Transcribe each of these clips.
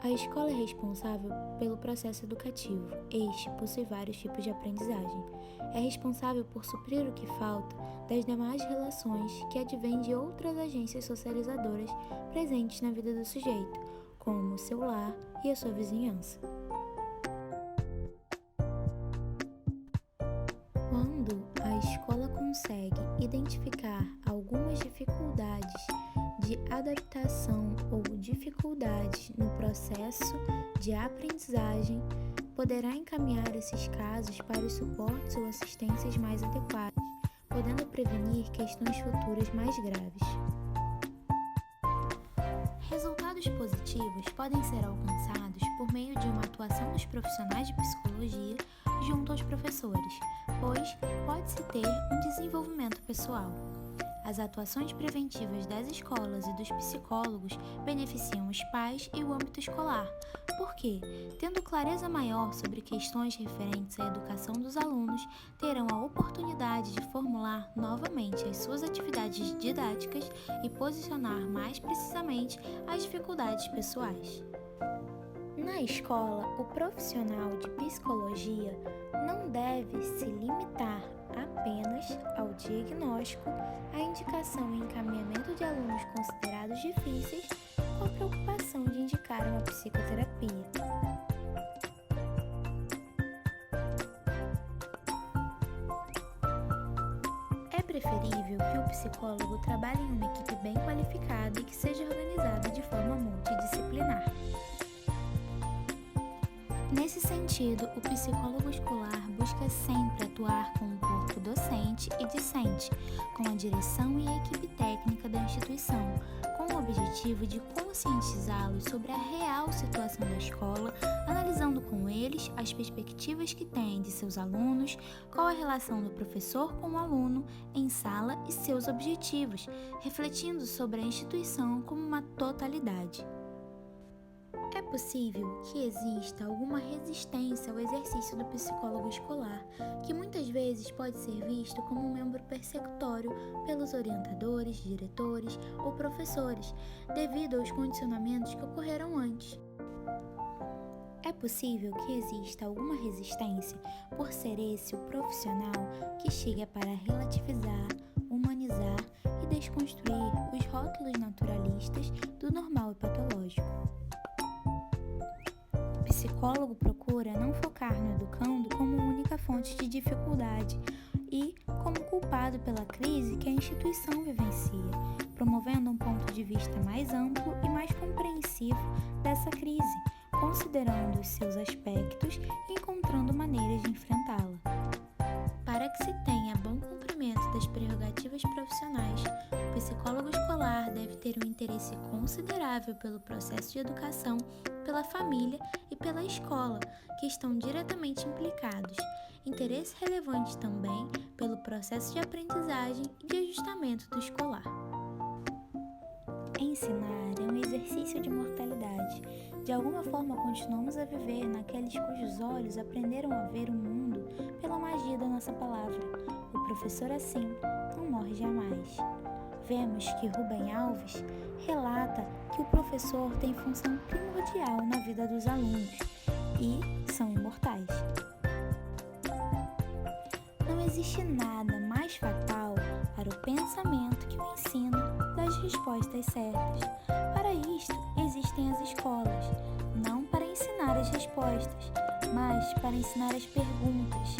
A escola é responsável pelo processo educativo. Este possui vários tipos de aprendizagem. É responsável por suprir o que falta das demais relações que advêm de outras agências socializadoras presentes na vida do sujeito, como o seu lar e a sua vizinhança. Quando a escola consegue identificar algumas dificuldades de adaptação ou dificuldades no processo de aprendizagem, poderá encaminhar esses casos para os suportes ou assistências mais adequados, podendo prevenir questões futuras mais graves. Resultados positivos podem ser alcançados por meio de uma atuação dos profissionais de psicologia junto aos professores, pois pode-se ter um desenvolvimento pessoal. As atuações preventivas das escolas e dos psicólogos beneficiam os pais e o âmbito escolar, porque, tendo clareza maior sobre questões referentes à educação dos alunos, terão a oportunidade de formular novamente as suas atividades didáticas e posicionar mais precisamente as dificuldades pessoais. Na escola, o profissional de psicologia não deve se limitar apenas ao diagnóstico, à indicação e encaminhamento de alunos considerados difíceis, com a preocupação de indicar uma psicoterapia. É preferível que o psicólogo trabalhe em uma equipe bem qualificada e que seja organizada de forma multidisciplinar. Nesse sentido, o psicólogo escolar busca sempre atuar com o corpo docente e discente, com a direção e a equipe técnica da instituição, com o objetivo de conscientizá-los sobre a real situação da escola, analisando com eles as perspectivas que têm de seus alunos, qual a relação do professor com o aluno em sala e seus objetivos, refletindo sobre a instituição como uma totalidade. É possível que exista alguma resistência ao exercício do psicólogo escolar, que muitas vezes pode ser visto como um membro persecutório pelos orientadores, diretores ou professores, devido aos condicionamentos que ocorreram antes. É possível que exista alguma resistência por ser esse o profissional que chega para relativizar, humanizar e desconstruir os rótulos naturalistas do normal e patológico. O psicólogo procura não focar no educando como única fonte de dificuldade e como culpado pela crise que a instituição vivencia, promovendo um ponto de vista mais amplo e mais compreensivo dessa crise, considerando os seus aspectos e encontrando maneiras de enfrentá-la. Para que se tenha bom cumprimento das prerrogativas profissionais, o psicólogo escolar deve ter um interesse considerável pelo processo de educação, pela família e pela escola, que estão diretamente implicados. Interesse relevante também pelo processo de aprendizagem e de ajustamento do escolar. Ensinar é um exercício de mortalidade. De alguma forma, continuamos a viver naqueles cujos olhos aprenderam a ver o mundo pela magia da nossa palavra. O professor, assim, não morre jamais. Vemos que Rubem Alves relata que o professor tem função primordial na vida dos alunos e são imortais. Não existe nada mais fatal para o pensamento que o ensino das respostas certas. Para isto, existem as escolas, não para ensinar as respostas, mas para ensinar as perguntas.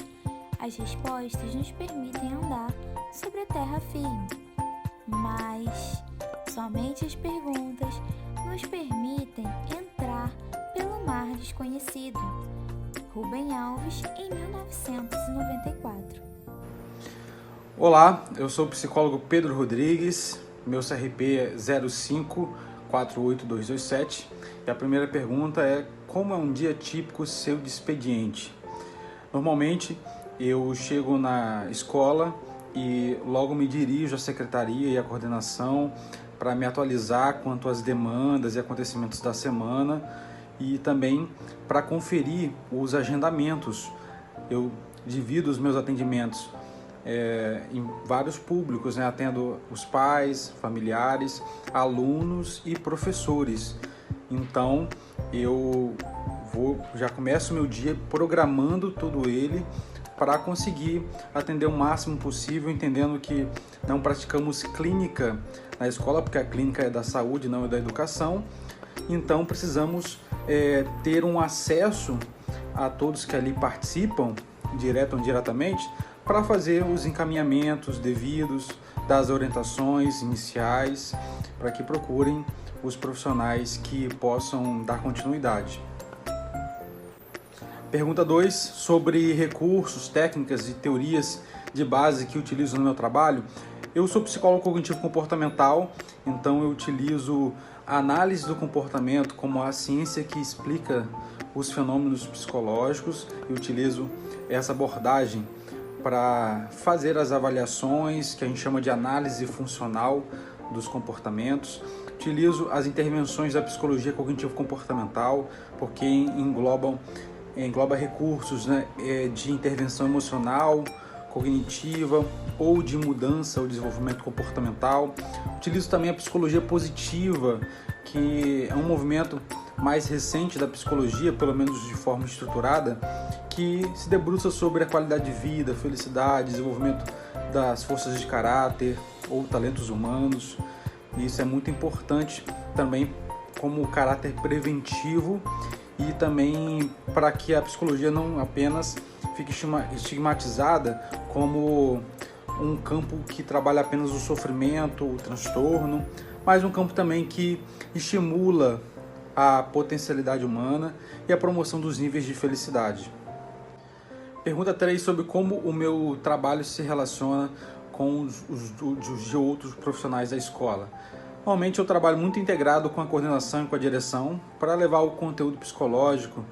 As respostas nos permitem andar sobre a terra firme, mas somente as perguntas nos permitem entrar pelo mar desconhecido. Rubem Alves, em 1994. Olá, eu sou o psicólogo Pedro Rodrigues, meu CRP é 0548227 e a primeira pergunta é: como é um dia típico seu de expediente? Normalmente eu chego na escola e logo me dirijo à secretaria e à coordenação para me atualizar quanto às demandas e acontecimentos da semana e também para conferir os agendamentos. Eu divido os meus atendimentos em vários públicos, né? Atendo os pais, familiares, alunos e professores. Então, eu já começo o meu dia programando todo ele para conseguir atender o máximo possível, entendendo que não praticamos clínica na escola, porque a clínica é da saúde, não é da educação. Então precisamos ter um acesso a todos que ali participam, direto ou indiretamente, para fazer os encaminhamentos devidos, das orientações iniciais, para que procurem os profissionais que possam dar continuidade. Pergunta 2, sobre recursos, técnicas e teorias de base que utilizo no meu trabalho. Eu sou psicólogo cognitivo comportamental, então eu utilizo a análise do comportamento como a ciência que explica os fenômenos psicológicos. Eu utilizo essa abordagem para fazer as avaliações, que a gente chama de análise funcional dos comportamentos. Utilizo as intervenções da psicologia cognitivo-comportamental, porque engloba recursos, né, de intervenção emocional, cognitiva ou de mudança ou desenvolvimento comportamental. Utilizo também a psicologia positiva, que é um movimento mais recente da psicologia, pelo menos de forma estruturada, que se debruça sobre a qualidade de vida, felicidade, desenvolvimento das forças de caráter ou talentos humanos. Isso é muito importante também como caráter preventivo e também para que a psicologia não apenas fique estigmatizada como um campo que trabalha apenas o sofrimento, o transtorno, mas um campo também que estimula a potencialidade humana e a promoção dos níveis de felicidade. Pergunta 3, sobre como o meu trabalho se relaciona com os de outros profissionais da escola. Normalmente eu trabalho muito integrado com a coordenação e com a direção para levar o conteúdo psicológico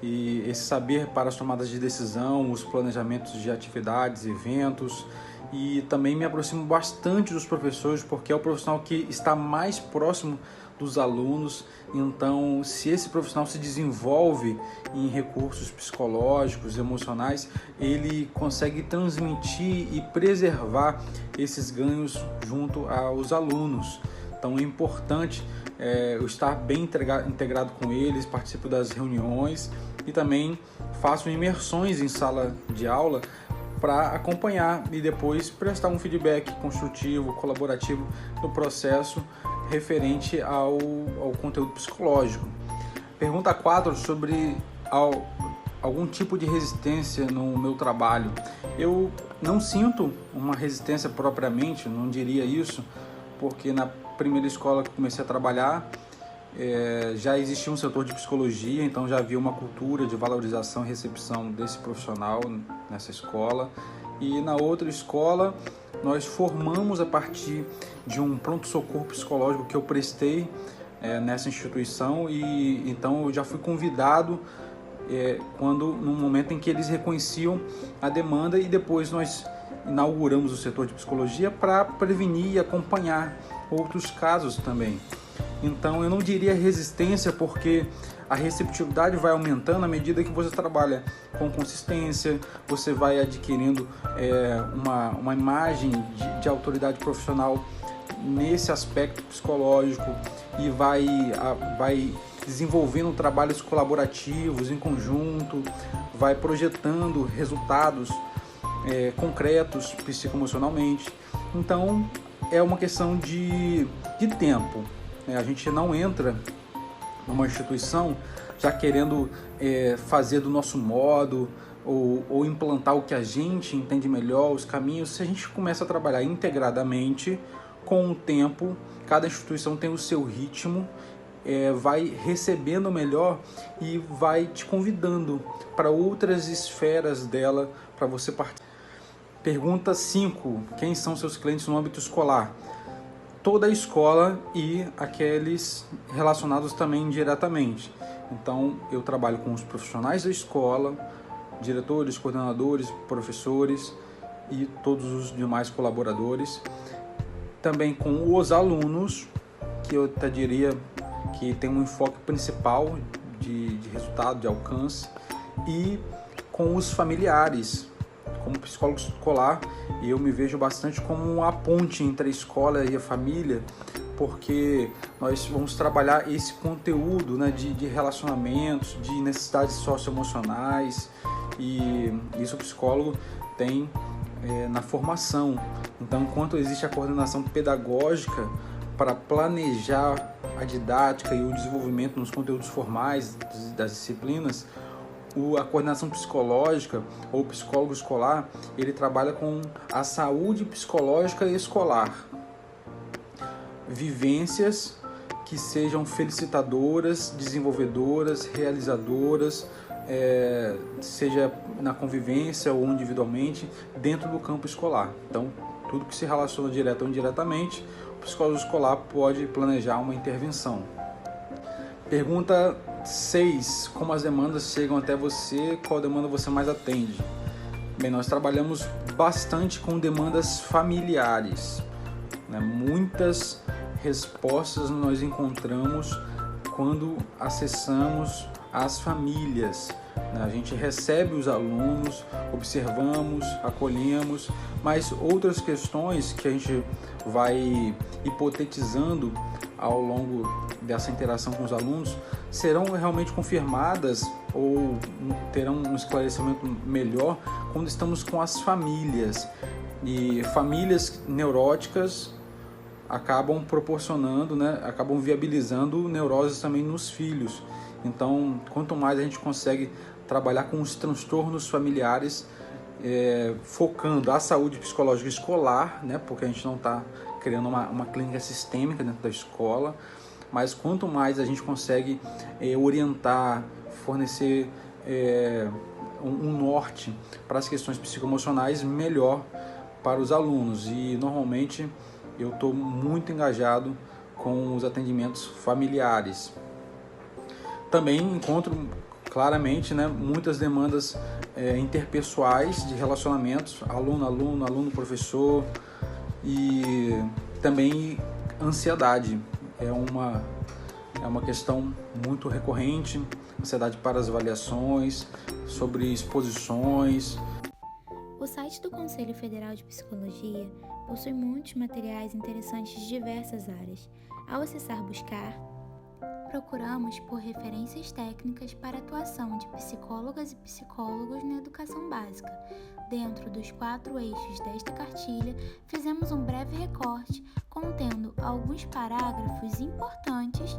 e esse saber para as tomadas de decisão, os planejamentos de atividades, eventos, e também me aproximo bastante dos professores, porque é o profissional que está mais próximo dos alunos. Então, se esse profissional se desenvolve em recursos psicológicos, emocionais, ele consegue transmitir e preservar esses ganhos junto aos alunos. Então é importante eu estar bem integrado com eles, participo das reuniões e também faço imersões em sala de aula para acompanhar e depois prestar um feedback construtivo, colaborativo no processo referente ao conteúdo psicológico. Pergunta 4, sobre algum tipo de resistência no meu trabalho. Eu não sinto uma resistência propriamente, não diria isso, porque na primeira escola que comecei a trabalhar já existia um setor de psicologia, então já havia uma cultura de valorização e recepção desse profissional nessa escola. E na outra escola nós formamos a partir de um pronto-socorro psicológico que eu prestei nessa instituição, e então eu já fui convidado no momento em que eles reconheciam a demanda, e depois nós inauguramos o setor de psicologia para prevenir e acompanhar outros casos também. Então eu não diria resistência, porque a receptividade vai aumentando à medida que você trabalha com consistência, você vai adquirindo uma imagem de autoridade profissional nesse aspecto psicológico, e vai desenvolvendo trabalhos colaborativos em conjunto, vai projetando resultados concretos psicoemocionalmente. Então é uma questão de tempo. A gente não entra numa instituição já querendo fazer do nosso modo ou implantar o que a gente entende melhor, os caminhos. Se a gente começa a trabalhar integradamente, com o tempo, cada instituição tem o seu ritmo, vai recebendo melhor e vai te convidando para outras esferas dela para você participar. Pergunta 5. Quem são seus clientes no âmbito escolar? Toda a escola e aqueles relacionados também diretamente. Então, eu trabalho com os profissionais da escola, diretores, coordenadores, professores e todos os demais colaboradores. Também com os alunos, que eu até diria que tem um enfoque principal de resultado, de alcance, e com os familiares. Como psicólogo escolar, eu me vejo bastante como a ponte entre a escola e a família, porque nós vamos trabalhar esse conteúdo, né, de relacionamentos, de necessidades socioemocionais, e isso o psicólogo tem na formação. Então, enquanto existe a coordenação pedagógica para planejar a didática e o desenvolvimento nos conteúdos formais das disciplinas, a coordenação psicológica ou psicólogo escolar, ele trabalha com a saúde psicológica escolar. Vivências que sejam felicitadoras, desenvolvedoras, realizadoras, seja na convivência ou individualmente, dentro do campo escolar. Então, tudo que se relaciona direto ou indiretamente, o psicólogo escolar pode planejar uma intervenção. Pergunta 6. Como as demandas chegam até você? Qual demanda você mais atende? Bem, nós trabalhamos bastante com demandas familiares, né? Muitas respostas nós encontramos quando acessamos as famílias. A gente recebe os alunos, observamos, acolhemos, mas outras questões que a gente vai hipotetizando ao longo dessa interação com os alunos serão realmente confirmadas ou terão um esclarecimento melhor quando estamos com as famílias. E famílias neuróticas acabam proporcionando, né, acabam viabilizando neuroses também nos filhos. Então, quanto mais a gente consegue trabalhar com os transtornos familiares, focando a saúde psicológica escolar, né, porque a gente não está criando uma clínica sistêmica dentro da escola, mas quanto mais a gente consegue orientar, fornecer um norte para as questões psicoemocionais, melhor para os alunos. E normalmente eu estou muito engajado com os atendimentos familiares. Também encontro claramente, né, muitas demandas interpessoais de relacionamentos, aluno-aluno, aluno-professor, e também ansiedade. É uma questão muito recorrente, ansiedade para as avaliações, sobre exposições. O site do Conselho Federal de Psicologia possui muitos materiais interessantes de diversas áreas. Ao acessar Buscar, procuramos por referências técnicas para a atuação de psicólogas e psicólogos na educação básica. Dentro dos 4 eixos desta cartilha, fizemos um breve recorte contendo alguns parágrafos importantes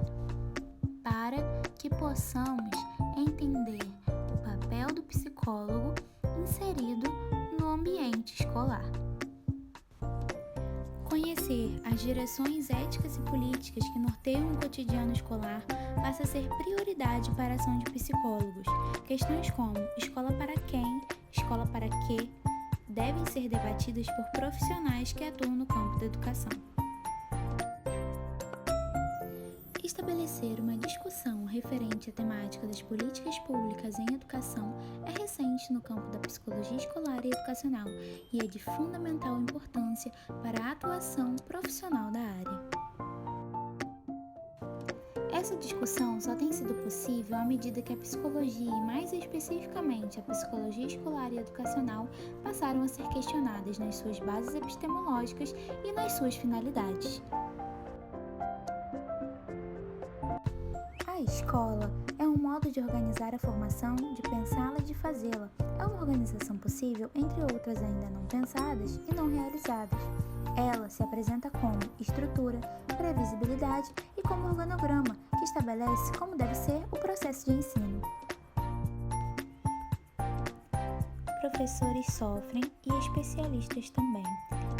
para que possamos entender o papel do psicólogo inserido no ambiente escolar. Conhecer as direções éticas e políticas que norteiam o cotidiano escolar passa a ser prioridade para a ação de psicólogos. Questões como escola para quem, escola para quê, devem ser debatidas por profissionais que atuam no campo da educação. Estabelecer uma discussão referente à temática das políticas públicas em educação é recente no campo da psicologia escolar e educacional e é de fundamental importância para a atuação profissional da área. Essa discussão só tem sido possível à medida que a psicologia e, mais especificamente, a psicologia escolar e educacional passaram a ser questionadas nas suas bases epistemológicas e nas suas finalidades. A escola é um modo de organizar a formação, de pensá-la e de fazê-la. É uma organização possível, entre outras ainda não pensadas e não realizadas. Ela se apresenta como estrutura, previsibilidade e como organograma, que estabelece como deve ser o processo de ensino. Professores sofrem e especialistas também,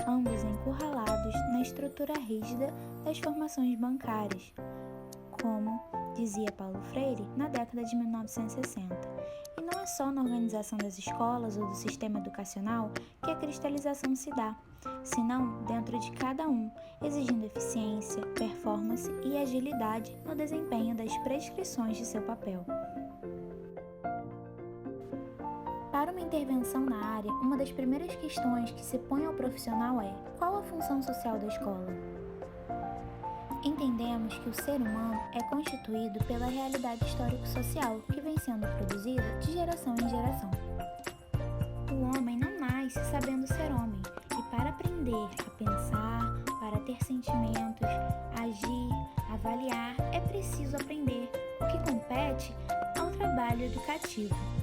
ambos encurralados na estrutura rígida das formações bancárias, como dizia Paulo Freire na década de 1960. E não é só na organização das escolas ou do sistema educacional que a cristalização se dá, senão dentro de cada um, exigindo eficiência, performance e agilidade no desempenho das prescrições de seu papel. Para uma intervenção na área, uma das primeiras questões que se põe ao profissional é: qual a função social da escola? Entendemos que o ser humano é constituído pela realidade histórico-social que vem sendo produzida de geração em geração. O homem não nasce sabendo ser homem, e para aprender a pensar, para para ter sentimentos, agir, avaliar, é preciso aprender, o que compete ao trabalho educativo.